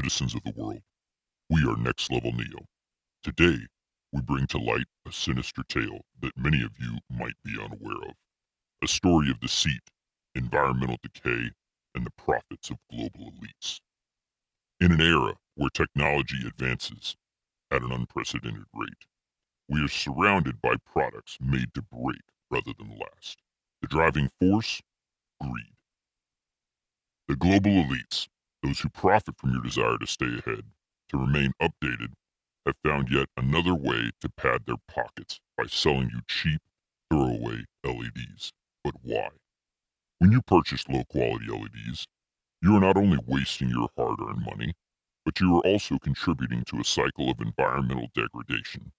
citizens of the world. We are Next Level Neo. Today, we bring to light a sinister tale that many of you might be unaware of. A story of deceit, environmental decay, and the profits of global elites. In an era where technology advances at an unprecedented rate, we are surrounded by products made to break rather than last. The driving force? Greed. The global elites, those who profit from your desire to stay ahead, to remain updated, have found yet another way to pad their pockets by selling you cheap, throwaway LEDs. But why? When you purchase low-quality LEDs, you are not only wasting your hard-earned money, but you are also contributing to a cycle of environmental degradation.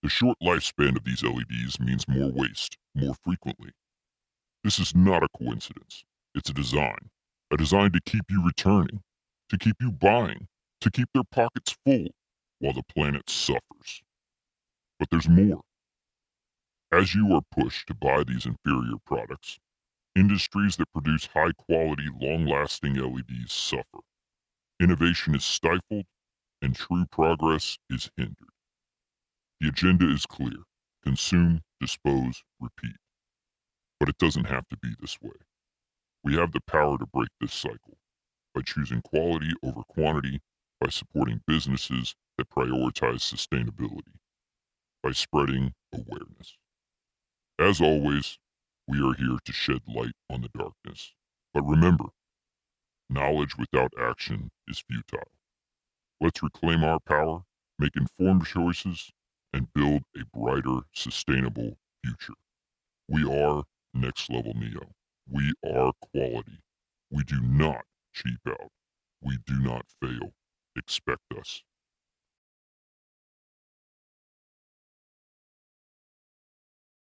The short lifespan of these LEDs means more waste, more frequently. This is not a coincidence. It's a design to keep you returning, to keep you buying, to keep their pockets full, while the planet suffers. But there's more. As you are pushed to buy these inferior products, industries that produce high-quality, long-lasting LEDs suffer. Innovation is stifled, and true progress is hindered. The agenda is clear: consume, dispose, repeat. But it doesn't have to be this way. We have the power to break this cycle by choosing quality over quantity, by supporting businesses that prioritize sustainability, by spreading awareness. As always, we are here to shed light on the darkness. But remember, knowledge without action is futile. Let's reclaim our power, make informed choices, and build a brighter, sustainable future. We are Next Level Neo. We are quality. We do not cheap out. We do not fail. Expect us.